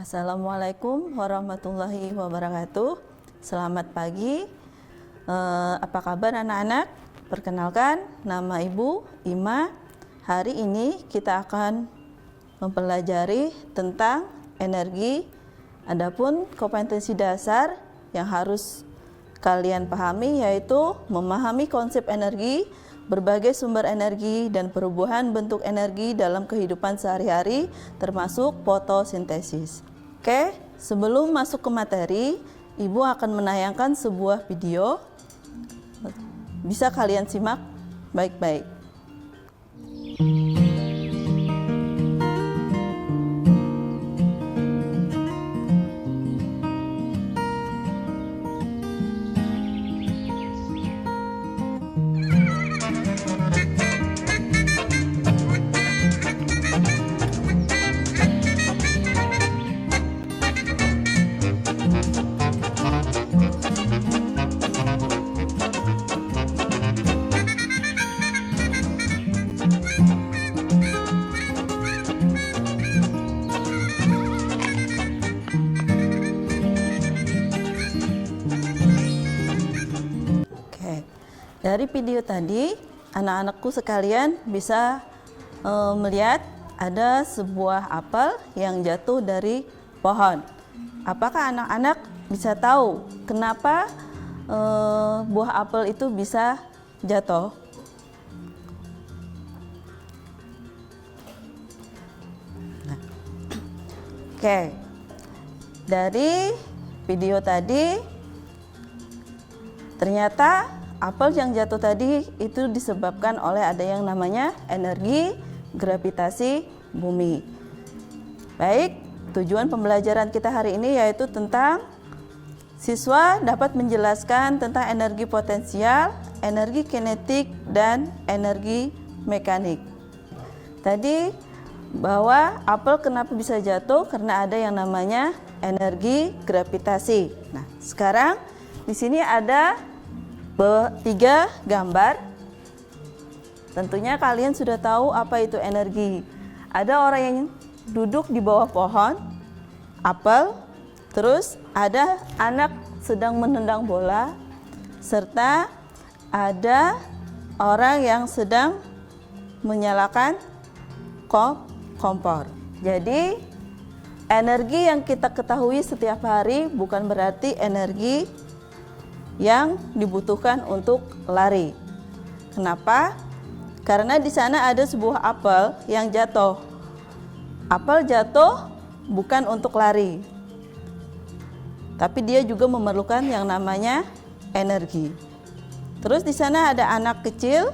Assalamualaikum warahmatullahi wabarakatuh. Selamat pagi. Apa kabar anak-anak? Perkenalkan, nama Ibu Ima. Hari ini kita akan mempelajari tentang energi. Adapun kompetensi dasar yang harus kalian pahami yaitu memahami konsep energi, berbagai sumber energi, dan perubahan bentuk energi dalam kehidupan sehari-hari termasuk fotosintesis. Oke, sebelum masuk ke materi, Ibu akan menayangkan sebuah video. Bisa kalian simak baik-baik. Dari video tadi, anak-anakku sekalian bisa melihat ada sebuah apel yang jatuh dari pohon. Apakah anak-anak bisa tahu kenapa buah apel itu bisa jatuh? Nah. Oke, dari video tadi ternyata apel yang jatuh tadi itu disebabkan oleh ada yang namanya energi gravitasi bumi. Baik, tujuan pembelajaran kita hari ini yaitu tentang siswa dapat menjelaskan tentang energi potensial, energi kinetik, dan energi mekanik. Tadi bahwa apel kenapa bisa jatuh karena ada yang namanya energi gravitasi. Nah, sekarang di sini ada 3 gambar. Tentunya kalian sudah tahu apa itu energi. Ada orang yang duduk di bawah pohon apel, terus ada anak sedang menendang bola, serta ada orang yang sedang menyalakan kompor. Jadi energi yang kita ketahui setiap hari bukan berarti energi yang dibutuhkan untuk lari. Kenapa? Karena di sana ada sebuah apel yang jatuh. Apel jatuh bukan untuk lari, tapi dia juga memerlukan yang namanya energi. Terus di sana ada anak kecil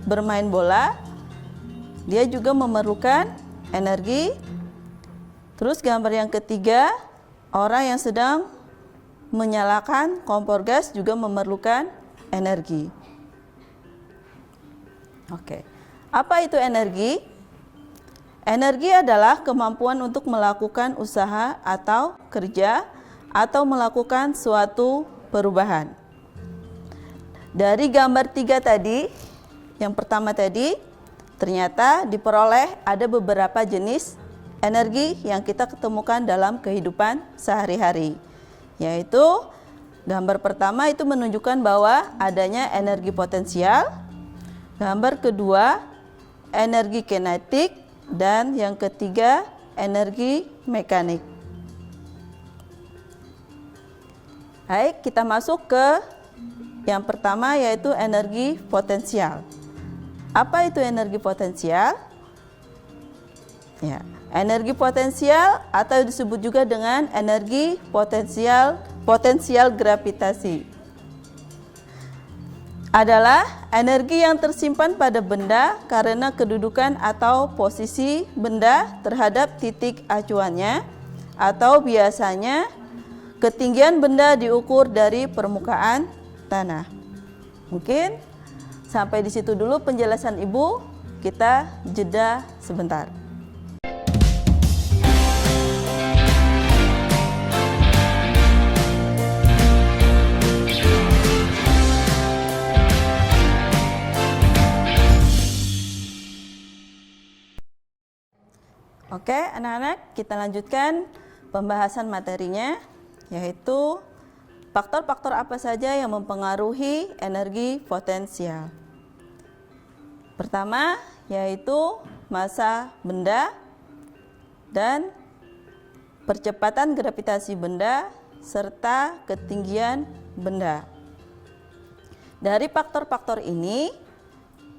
bermain bola, dia juga memerlukan energi. Terus gambar yang ketiga, orang yang sedang menyalakan kompor gas juga memerlukan energi. Oke. Apa itu energi? Energi adalah kemampuan untuk melakukan usaha atau kerja atau melakukan suatu perubahan. Dari gambar 3 tadi, yang pertama tadi, ternyata diperoleh ada beberapa jenis energi yang kita ketemukan dalam kehidupan sehari-hari. Yaitu gambar pertama itu menunjukkan bahwa adanya energi potensial, gambar kedua energi kinetik, dan yang ketiga energi mekanik. Baik, kita masuk ke yang pertama yaitu energi potensial. Apa itu energi potensial? Ya, energi potensial atau disebut juga dengan energi potensial gravitasi adalah energi yang tersimpan pada benda karena kedudukan atau posisi benda terhadap titik acuannya, atau biasanya ketinggian benda diukur dari permukaan tanah. Mungkin sampai di situ dulu penjelasan Ibu, kita jeda sebentar. Oke, anak-anak, kita lanjutkan pembahasan materinya, yaitu faktor-faktor apa saja yang mempengaruhi energi potensial. Pertama, yaitu massa benda dan percepatan gravitasi benda serta ketinggian benda. Dari faktor-faktor ini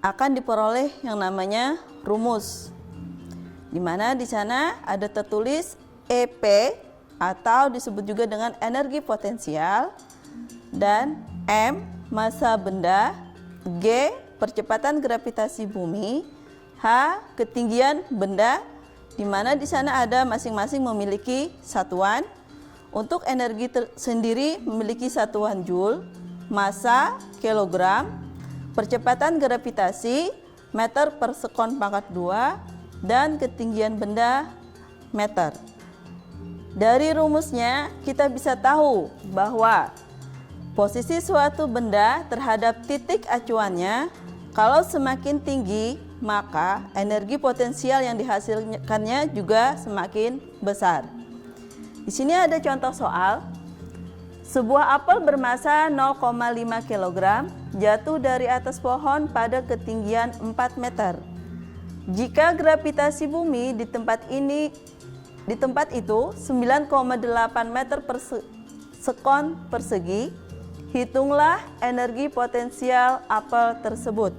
akan diperoleh yang namanya rumus, di mana di sana ada tertulis EP atau disebut juga dengan energi potensial, dan M massa benda, G percepatan gravitasi bumi, H ketinggian benda, di mana di sana ada masing-masing memiliki satuan. Untuk energi sendiri memiliki satuan joule, massa kilogram, percepatan gravitasi meter per sekon pangkat 2, dan ketinggian benda meter. Dari rumusnya kita bisa tahu bahwa posisi suatu benda terhadap titik acuannya kalau semakin tinggi, maka energi potensial yang dihasilkannya juga semakin besar. Di sini ada contoh soal. Sebuah apel bermassa 0,5 kg jatuh dari atas pohon pada ketinggian 4 meter. Jika gravitasi bumi di tempat itu 9,8 meter per sekon persegi, hitunglah energi potensial apel tersebut.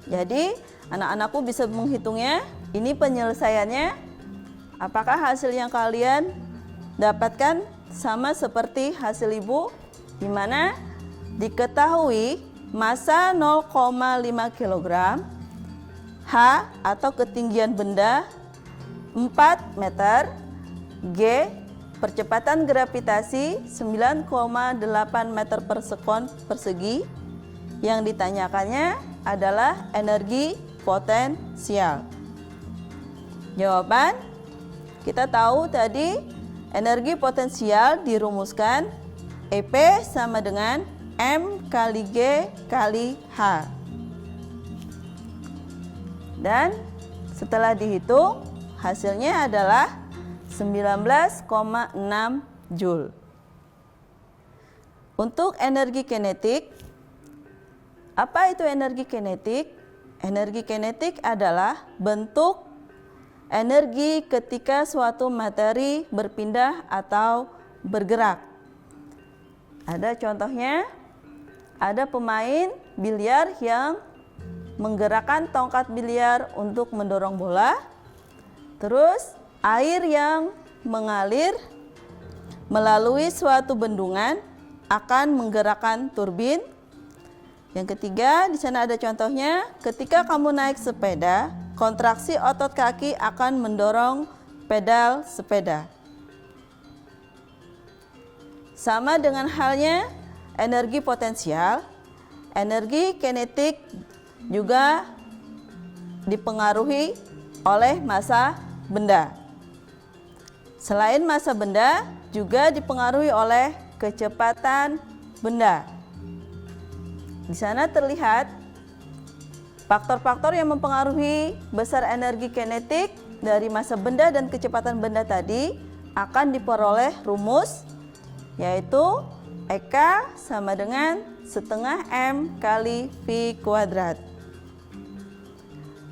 Jadi, anak-anakku bisa menghitungnya. Ini penyelesaiannya. Apakah hasil yang kalian dapatkan sama seperti hasil ibu, di mana diketahui massa 0,5 kg, H atau ketinggian benda 4 meter, G percepatan gravitasi 9,8 meter per sekon persegi. Yang ditanyakannya adalah energi potensial. Jawaban, kita tahu tadi energi potensial dirumuskan EP sama dengan M kali G kali H. Dan setelah dihitung, hasilnya adalah 19,6 Joule. Untuk energi kinetik, apa itu energi kinetik? Energi kinetik adalah bentuk energi ketika suatu materi berpindah atau bergerak. Ada contohnya, ada pemain biliar yang menggerakkan tongkat biliar untuk mendorong bola. Terus air yang mengalir melalui suatu bendungan akan menggerakkan turbin. Yang ketiga, di sana ada contohnya, ketika kamu naik sepeda, kontraksi otot kaki akan mendorong pedal sepeda. Sama dengan halnya energi potensial, energi kinetik juga dipengaruhi oleh massa benda. Selain massa benda, juga dipengaruhi oleh kecepatan benda. Di sana terlihat faktor-faktor yang mempengaruhi besar energi kinetik dari massa benda dan kecepatan benda tadi akan diperoleh rumus, yaitu EK sama dengan setengah M kali V kuadrat.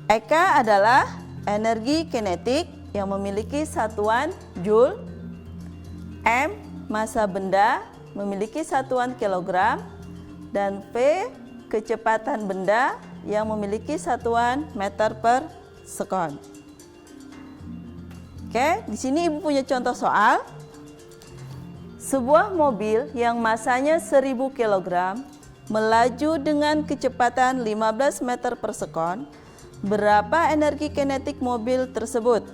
EK adalah energi kinetik yang memiliki satuan Joule, M massa benda memiliki satuan kilogram, dan V kecepatan benda yang memiliki satuan meter per sekon. Oke, di sini ibu punya contoh soal. Sebuah mobil yang massanya 1000 kg melaju dengan kecepatan 15 meter per sekon. Berapa energi kinetik mobil tersebut?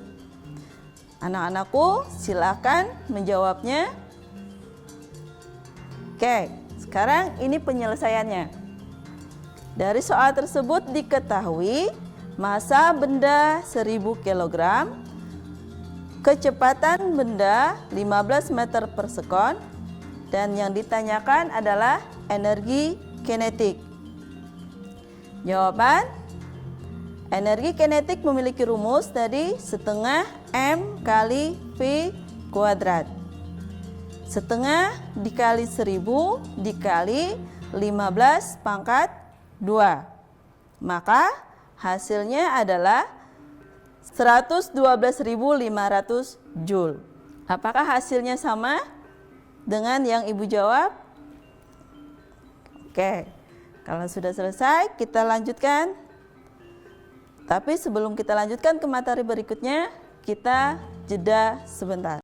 Anak-anakku silakan menjawabnya. Oke, sekarang ini penyelesaiannya. Dari soal tersebut diketahui massa benda 1000 kg, kecepatan benda 15 meter per sekon, dan yang ditanyakan adalah energi kinetik. Jawaban, Energi kinetik memiliki rumus tadi setengah M kali V kuadrat. Setengah dikali 1000 dikali 15 pangkat 2. Maka hasilnya adalah 112.500 Joule. Apakah hasilnya sama dengan yang Ibu jawab? Oke, kalau sudah selesai kita lanjutkan. Tapi sebelum kita lanjutkan ke materi berikutnya, kita jeda sebentar.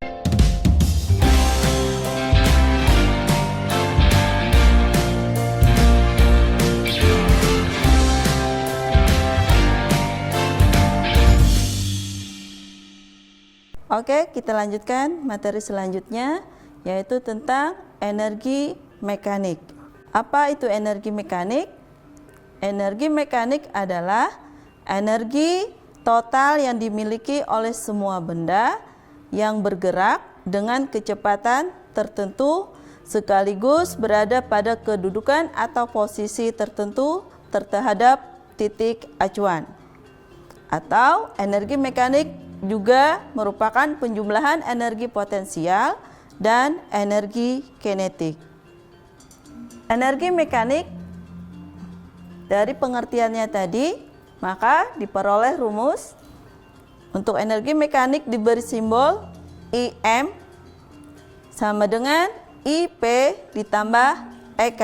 Oke, kita lanjutkan materi selanjutnya, yaitu tentang energi mekanik. Apa itu energi mekanik? Energi mekanik adalah energi total yang dimiliki oleh semua benda yang bergerak dengan kecepatan tertentu sekaligus berada pada kedudukan atau posisi tertentu terhadap titik acuan. Atau energi mekanik juga merupakan penjumlahan energi potensial dan energi kinetik. Energi mekanik dari pengertiannya tadi, maka diperoleh rumus untuk energi mekanik diberi simbol IM sama dengan IP ditambah EK.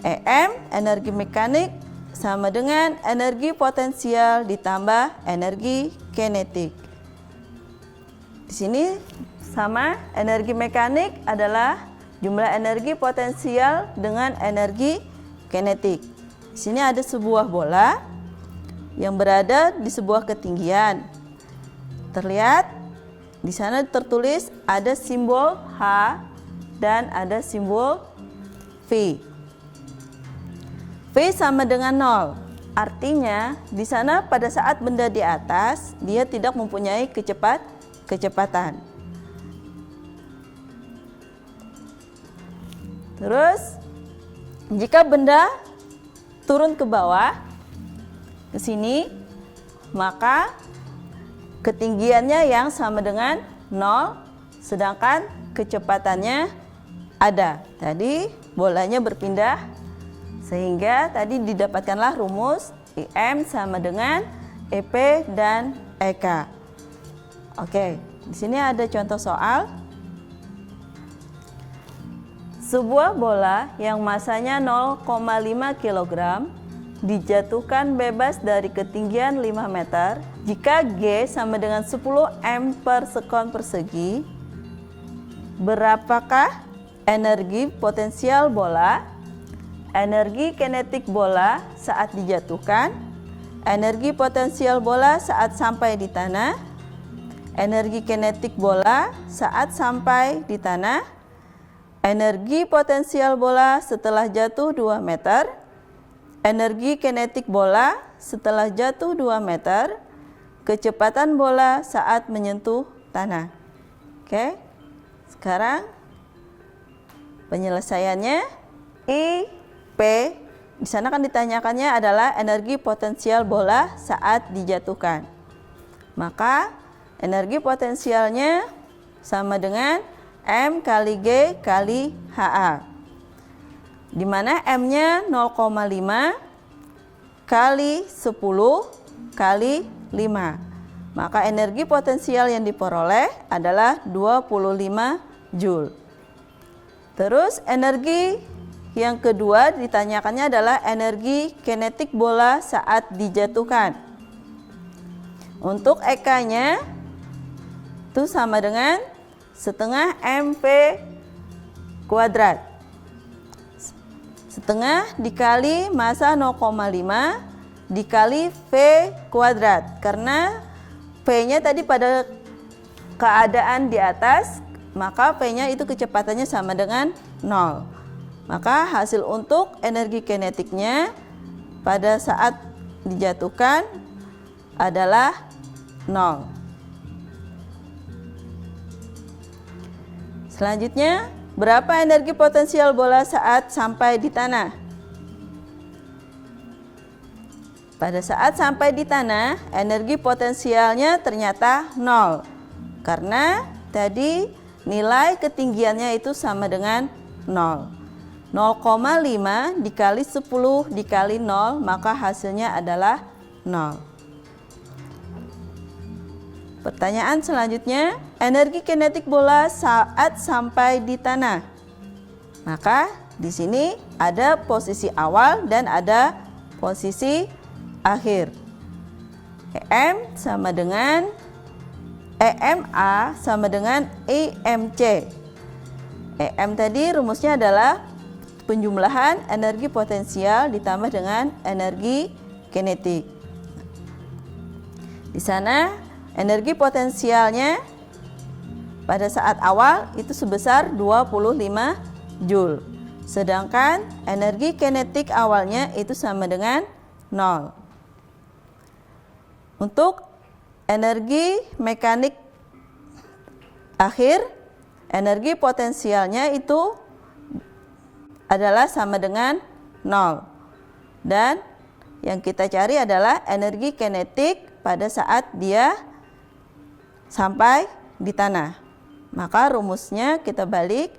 EM energi mekanik sama dengan energi potensial ditambah energi kinetik. Di sini sama, energi mekanik adalah jumlah energi potensial dengan energi kinetik. Di sini ada sebuah bola yang berada di sebuah ketinggian. Terlihat di sana tertulis ada simbol H dan ada simbol V. V sama dengan 0. Artinya di sana pada saat benda di atas dia tidak mempunyai kecepatan. Terus jika benda turun ke bawah ke sini, maka ketinggiannya yang sama dengan 0, sedangkan kecepatannya ada. Tadi bolanya berpindah, sehingga tadi didapatkanlah rumus IM sama dengan EP dan EK. Oke, di sini ada contoh soal. Sebuah bola yang masanya 0,5 kg dijatuhkan bebas dari ketinggian 5 meter jika G sama dengan 10 M per sekon persegi. Berapakah energi potensial bola, energi kinetik bola saat dijatuhkan, energi potensial bola saat sampai di tanah, energi kinetik bola saat sampai di tanah, energi potensial bola setelah jatuh 2 meter, energi kinetik bola setelah jatuh 2 meter, kecepatan bola saat menyentuh tanah. Oke, sekarang penyelesaiannya. IP, di sana kan ditanyakannya adalah energi potensial bola saat dijatuhkan. Maka energi potensialnya sama dengan M kali G kali HA. Di mana M-nya 0,5 kali 10 kali 5. Maka energi potensial yang diperoleh adalah 25 Joule. Terus energi yang kedua ditanyakannya adalah energi kinetik bola saat dijatuhkan. Untuk EK-nya itu sama dengan setengah MV kuadrat. Setengah dikali massa 0,5 dikali V kuadrat. Karena V-nya tadi pada keadaan di atas, maka V-nya itu kecepatannya sama dengan 0. Maka hasil untuk energi kinetiknya pada saat dijatuhkan adalah 0. Selanjutnya, berapa energi potensial bola saat sampai di tanah? Pada saat sampai di tanah, energi potensialnya ternyata 0. Karena tadi nilai ketinggiannya itu sama dengan 0. 0,5 dikali 10 dikali 0, maka hasilnya adalah 0. Pertanyaan selanjutnya, energi kinetik bola saat sampai di tanah. Maka di sini ada posisi awal dan ada posisi akhir. EMA sama dengan EMC. EM tadi rumusnya adalah penjumlahan energi potensial ditambah dengan energi kinetik. Di sana energi potensialnya pada saat awal itu sebesar 25 Joule. Sedangkan energi kinetik awalnya itu sama dengan 0. Untuk energi mekanik akhir, energi potensialnya itu adalah sama dengan 0. Dan yang kita cari adalah energi kinetik pada saat dia sampai di tanah. Maka rumusnya kita balik,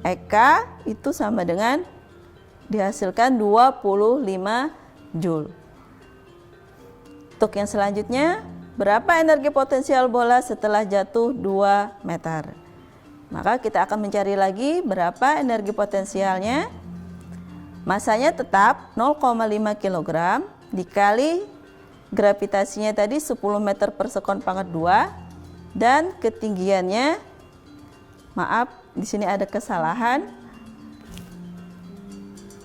EK itu sama dengan dihasilkan 25 Joule. Untuk yang selanjutnya, berapa energi potensial bola setelah jatuh 2 meter? Maka kita akan mencari lagi berapa energi potensialnya. Masanya tetap 0,5 kg dikali gravitasinya tadi 10 meter per sekon pangkat 2 dan ketinggiannya, maaf di sini ada kesalahan,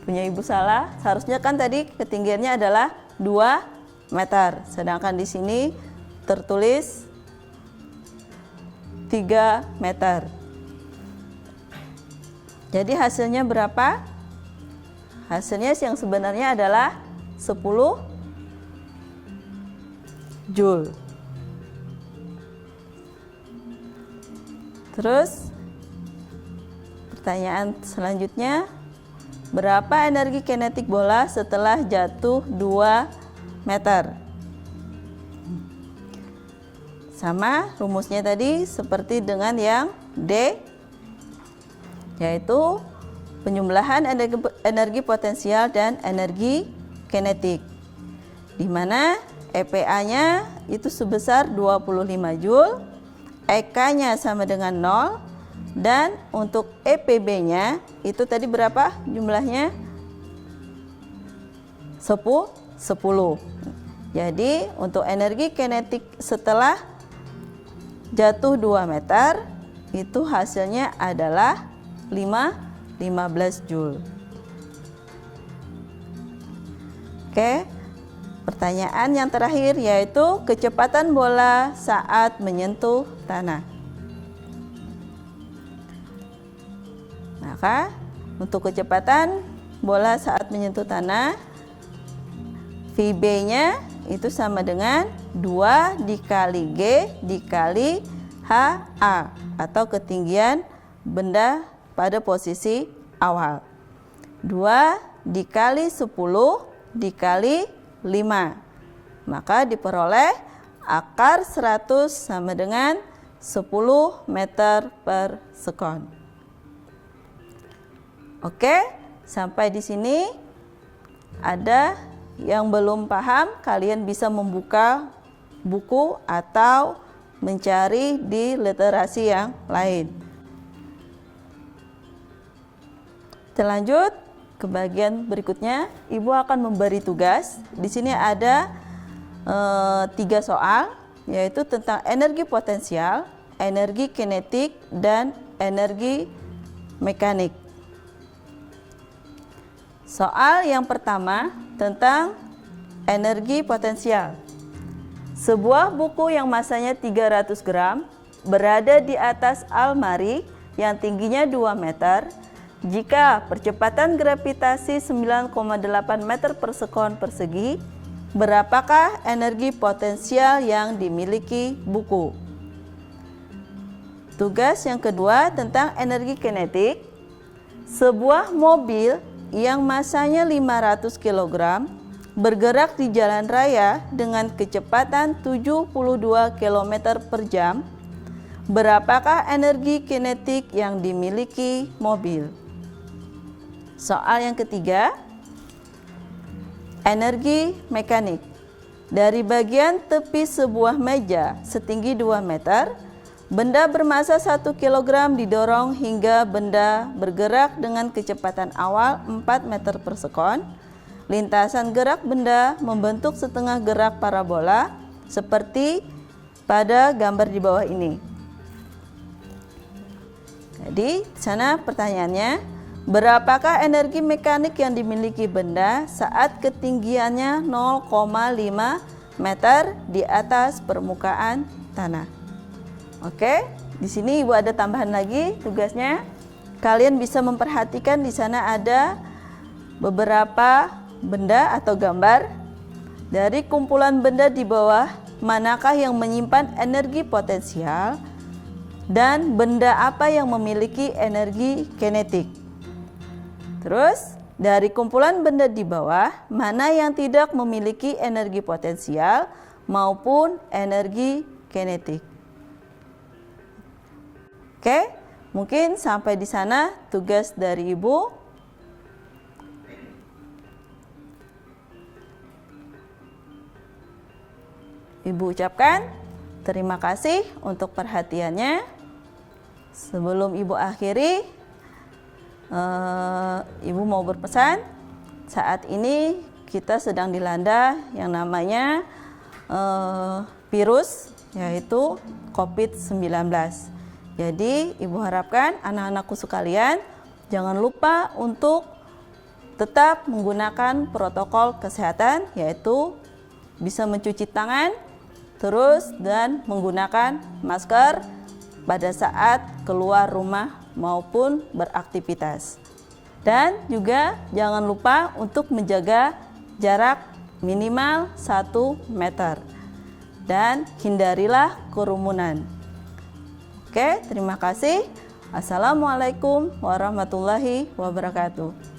punya ibu salah, seharusnya kan tadi ketinggiannya adalah 2 meter, sedangkan di sini tertulis 3 meter. Jadi hasilnya berapa? Hasilnya yang sebenarnya adalah 10 Joule. Terus pertanyaan selanjutnya, berapa energi kinetik bola setelah jatuh 2 meter? Sama rumusnya tadi seperti dengan yang D, yaitu penjumlahan energi potensial dan energi kinetik, di mana EPA-nya itu sebesar 25 Joule, EK-nya sama dengan 0, dan untuk EPB-nya itu tadi berapa jumlahnya? 10. Jadi untuk energi kinetik setelah jatuh 2 meter itu hasilnya adalah 15 Joule. Oke, pertanyaan yang terakhir yaitu kecepatan bola saat menyentuh tanah. Maka untuk kecepatan bola saat menyentuh tanah, VB-nya itu sama dengan 2 dikali G dikali HA atau ketinggian benda pada posisi awal. 2 dikali 10 dikali 5. Maka diperoleh akar 100 sama dengan 10 meter per sekon. Oke, sampai di sini ada yang belum paham, kalian bisa membuka buku atau mencari di literasi yang lain. Kita lanjut ke bagian berikutnya. Ibu akan memberi tugas. Di sini ada 3 soal, yaitu tentang energi potensial, energi kinetik, dan energi mekanik. Soal yang pertama tentang energi potensial. Sebuah buku yang masanya 300 gram berada di atas almari yang tingginya 2 meter. Jika percepatan gravitasi 9,8 meter per sekon persegi, berapakah energi potensial yang dimiliki buku? Tugas yang kedua tentang energi kinetik. Sebuah mobil yang masanya 500 kg bergerak di jalan raya dengan kecepatan 72 km per jam, berapakah energi kinetik yang dimiliki mobil? Soal yang ketiga, energi mekanik. Dari bagian tepi sebuah meja setinggi 2 meter, benda bermassa 1 kg didorong hingga benda bergerak dengan kecepatan awal 4 meter per sekon. Lintasan gerak benda membentuk setengah gerak parabola seperti pada gambar di bawah ini. Jadi, sana pertanyaannya, berapakah energi mekanik yang dimiliki benda saat ketinggiannya 0,5 meter di atas permukaan tanah? Oke, di sini Ibu ada tambahan lagi tugasnya. Kalian bisa memperhatikan di sana ada beberapa benda atau gambar. Dari kumpulan benda di bawah, manakah yang menyimpan energi potensial dan benda apa yang memiliki energi kinetik? Terus, dari kumpulan benda di bawah, mana yang tidak memiliki energi potensial maupun energi kinetik? Oke, mungkin sampai di sana tugas dari Ibu. Ibu ucapkan terima kasih untuk perhatiannya. Sebelum Ibu akhiri, Ibu mau berpesan, saat ini kita sedang dilanda yang namanya virus, yaitu COVID-19. Jadi Ibu harapkan anak-anakku sekalian jangan lupa untuk tetap menggunakan protokol kesehatan, yaitu bisa mencuci tangan terus dan menggunakan masker pada saat keluar rumah maupun beraktivitas. Dan juga jangan lupa untuk menjaga jarak minimal 1 meter dan hindarilah kerumunan. Oke, terima kasih. Assalamualaikum warahmatullahi wabarakatuh.